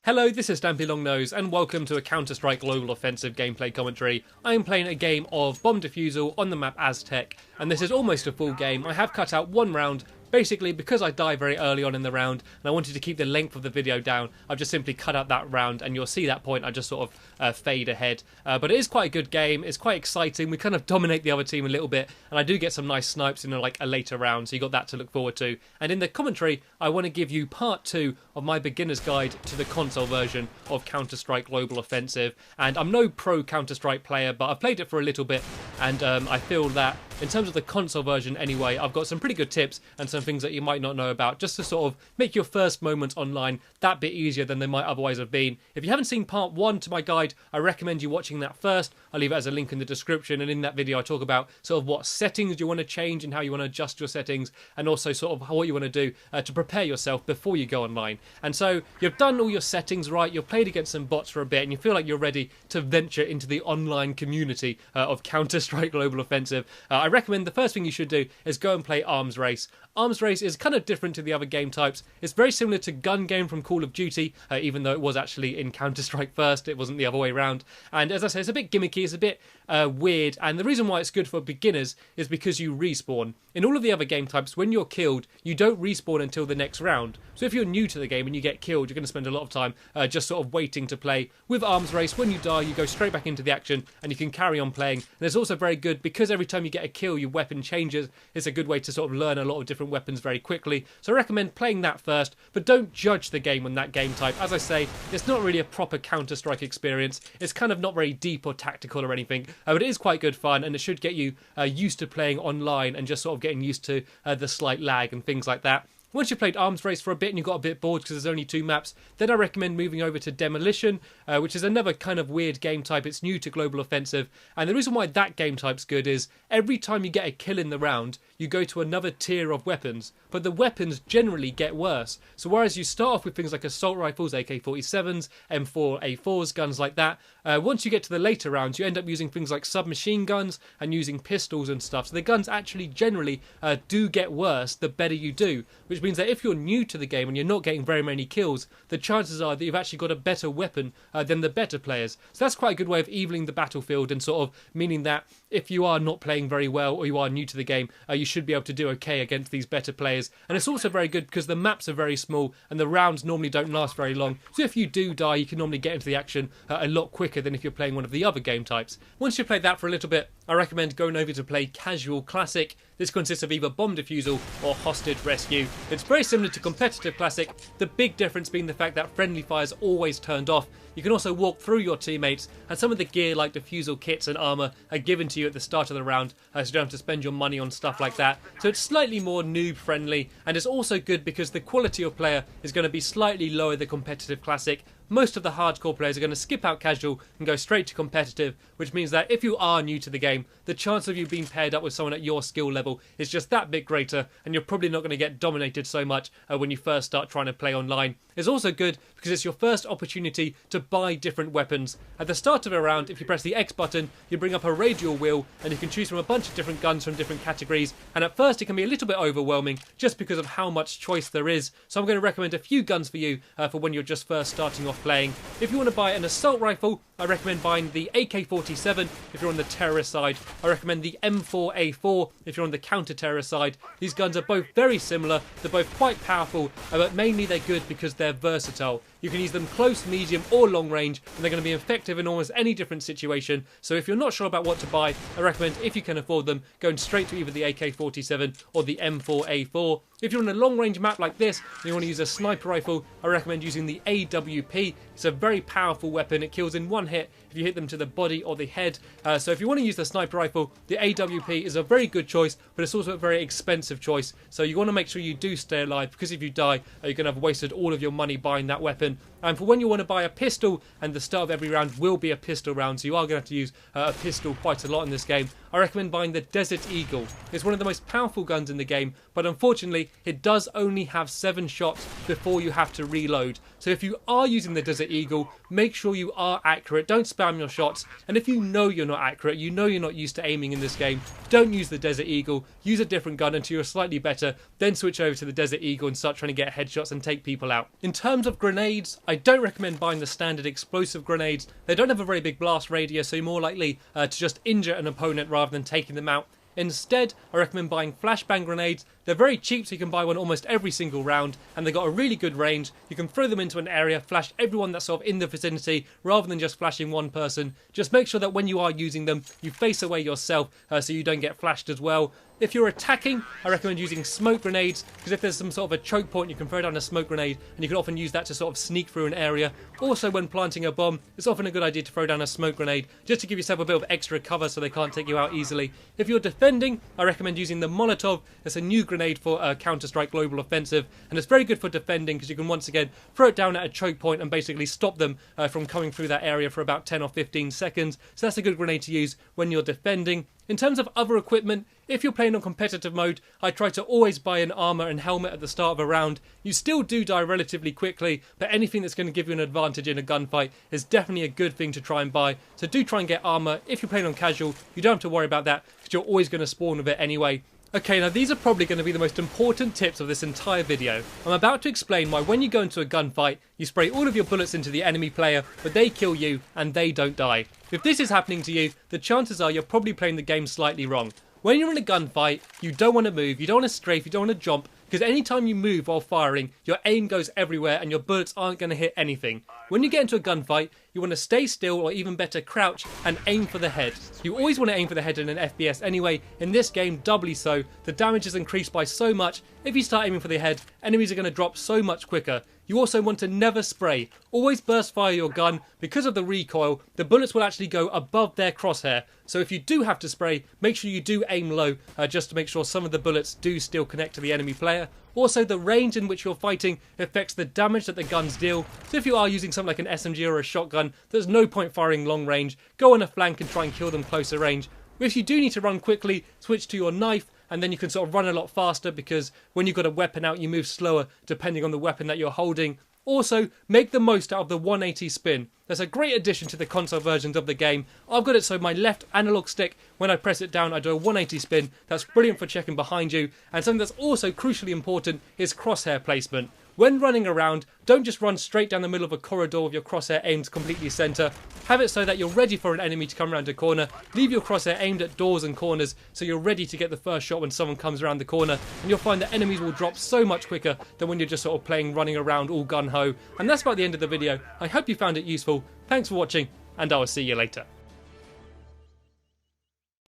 Hello, this is Stampy Longnose, and welcome to a Counter-Strike Global Offensive gameplay commentary. I am playing a game of Bomb Defusal on the map Aztec, and this is almost a full game. I have cut out one round, basically because I die very early on in the round, and I wanted to keep the length of the video down. I've just simply cut out that round, and you'll see that point. I just sort of fade ahead. But it is quite a good game. It's quite exciting. We kind of dominate the other team a little bit, and I do get some nice snipes in like a later round, so you got that to look forward to. And in the commentary, I want to give you part 2 of my beginner's guide to the console version of Counter-Strike Global Offensive. And I'm no pro Counter-Strike player, but I've played it for a little bit, and I feel that in terms of the console version anyway, I've got some pretty good tips and some things that you might not know about, just to sort of make your first moments online that bit easier than they might otherwise have been. If you haven't seen part 1 to my guide, I recommend you watching that first. I'll leave it as a link in the description, and in that video I talk about sort of what settings you want to change and how you want to adjust your settings, and also sort of what you want to do to prepare yourself before you go online. And so you've done all your settings right, you've played against some bots for a bit, and you feel like you're ready to venture into the online community of Counter-Strike Global Offensive. I recommend the first thing you should do is go and play Arms Race. Arms Race is kind of different to the other game types. It's very similar to Gun Game from Call of Duty, even though it was actually in Counter-Strike first. It wasn't the other way around. And as I say, it's a bit gimmicky, it's a bit weird. And the reason why it's good for beginners is because you respawn. In all of the other game types, when you're killed, you don't respawn until the next round. So if you're new to the game and you get killed, you're going to spend a lot of time just sort of waiting to play. With Arms Race, when you die, you go straight back into the action and you can carry on playing. And it's also very good because every time you get a kill, your weapon changes. It's a good way to sort of learn a lot of different weapons very quickly. So I recommend playing that first, but don't judge the game on that game type. As I say, it's not really a proper Counter-Strike experience. It's kind of not very deep or tactical or anything, but it is quite good fun, and it should get you used to playing online and just sort of getting used to the slight lag and things like that. Once you've played Arms Race for a bit and you got a bit bored because there's only 2 maps, then I recommend moving over to Demolition, which is another kind of weird game type. It's new to Global Offensive, and the reason why that game type's good is every time you get a kill in the round, you go to another tier of weapons, but the weapons generally get worse. So whereas you start off with things like assault rifles, AK-47s, M4A4s, guns like that, once you get to the later rounds, you end up using things like submachine guns and using pistols and stuff. So the guns actually generally do get worse the better you do, which means that if you're new to the game and you're not getting very many kills, the chances are that you've actually got a better weapon than the better players. So that's quite a good way of evening the battlefield, and sort of meaning that if you are not playing very well or you are new to the game, you should be able to do okay against these better players. And it's also very good because the maps are very small and the rounds normally don't last very long. So if you do die, you can normally get into the action a lot quicker than if you're playing one of the other game types. Once you've played that for a little bit, I recommend going over to play Casual Classic. This consists of either Bomb Defusal or Hostage Rescue. It's very similar to Competitive Classic, the big difference being the fact that friendly fire is always turned off. You can also walk through your teammates, and some of the gear like defusal kits and armour are given to you at the start of the round, so you don't have to spend your money on stuff like that. So it's slightly more noob friendly, and it's also good because the quality of player is going to be slightly lower than Competitive Classic. Most of the hardcore players are going to skip out casual and go straight to competitive, which means that if you are new to the game, the chance of you being paired up with someone at your skill level is just that bit greater, and you're probably not going to get dominated so much when you first start trying to play online. It's also good because it's your first opportunity to buy different weapons. At the start of a round, if you press the X button, you bring up a radial wheel and you can choose from a bunch of different guns from different categories, and at first it can be a little bit overwhelming just because of how much choice there is. So I'm going to recommend a few guns for you for when you're just first starting off playing. If you want to buy an assault rifle, I recommend buying the AK-47 if you're on the terrorist side. I recommend the M4A4 if you're on the counter-terrorist side. These guns are both very similar, they're both quite powerful, but mainly they're good because they're versatile. You can use them close, medium or long range, and they're going to be effective in almost any different situation. So if you're not sure about what to buy, I recommend, if you can afford them, going straight to either the AK-47 or the M4A4. If you're on a long range map like this and you want to use a sniper rifle, I recommend using the AWP. It's a very powerful weapon. It kills in one hit if you hit them to the body or the head. So if you want to use the sniper rifle, the AWP is a very good choice, but it's also a very expensive choice. So you want to make sure you do stay alive, because if you die, you're going to have wasted all of your money buying that weapon. And for when you want to buy a pistol, and the start of every round will be a pistol round, so you are going to have to use a pistol quite a lot in this game, I recommend buying the Desert Eagle. It's one of the most powerful guns in the game, but unfortunately it does only have 7 shots before you have to reload. So if you are using the Desert Eagle, make sure you are accurate, don't spam your shots, and if you know you're not accurate, you know you're not used to aiming in this game, don't use the Desert Eagle, use a different gun until you're slightly better, then switch over to the Desert Eagle and start trying to get headshots and take people out. In terms of grenades, I don't recommend buying the standard explosive grenades. They don't have a very big blast radius, so you're more likely to just injure an opponent rather than taking them out. Instead, I recommend buying flashbang grenades. They're very cheap, so you can buy one almost every single round, and they've got a really good range. You can throw them into an area, flash everyone that's sort of in the vicinity, rather than just flashing one person. Just make sure that when you are using them, you face away yourself, so you don't get flashed as well. If you're attacking, I recommend using smoke grenades, because if there's some sort of a choke point, you can throw down a smoke grenade, and you can often use that to sort of sneak through an area. Also, when planting a bomb, it's often a good idea to throw down a smoke grenade, just to give yourself a bit of extra cover so they can't take you out easily. If you're defending, I recommend using the Molotov. It's a new grenade for Counter-Strike Global Offensive, and it's very good for defending, because you can once again throw it down at a choke point and basically stop them from coming through that area for about 10 or 15 seconds. So that's a good grenade to use when you're defending. In terms of other equipment, if you're playing on competitive mode, I try to always buy an armor and helmet at the start of a round. You still do die relatively quickly, but anything that's going to give you an advantage in a gunfight is definitely a good thing to try and buy. So do try and get armor. If you're playing on casual, you don't have to worry about that, because you're always going to spawn with it anyway. Okay, now these are probably going to be the most important tips of this entire video. I'm about to explain why when you go into a gunfight, you spray all of your bullets into the enemy player, but they kill you and they don't die. If this is happening to you, the chances are you're probably playing the game slightly wrong. When you're in a gunfight, you don't want to move, you don't want to strafe, you don't want to jump, because anytime you move while firing, your aim goes everywhere and your bullets aren't going to hit anything. When you get into a gunfight, you want to stay still, or even better, crouch and aim for the head. You always want to aim for the head in an FPS anyway. In this game, doubly so. The damage is increased by so much. If you start aiming for the head, enemies are going to drop so much quicker. You also want to never spray. Always burst fire your gun. Because of the recoil, the bullets will actually go above their crosshair. So if you do have to spray, make sure you do aim low, just to make sure some of the bullets do still connect to the enemy player. Also, the range in which you're fighting affects the damage that the guns deal. So if you are using something like an SMG or a shotgun, there's no point firing long range. Go on a flank and try and kill them closer range. If you do need to run quickly, switch to your knife, and then you can sort of run a lot faster, because when you've got a weapon out, you move slower depending on the weapon that you're holding. Also, make the most out of the 180 spin. That's a great addition to the console versions of the game. I've got it so my left analog stick, when I press it down, I do a 180 spin. That's brilliant for checking behind you. And something that's also crucially important is crosshair placement. When running around, don't just run straight down the middle of a corridor with your crosshair aimed completely centre. Have it so that you're ready for an enemy to come around a corner. Leave your crosshair aimed at doors and corners, so you're ready to get the first shot when someone comes around the corner. And you'll find that enemies will drop so much quicker than when you're just sort of playing running around all gun-ho. And that's about the end of the video. I hope you found it useful. Thanks for watching, and I will see you later.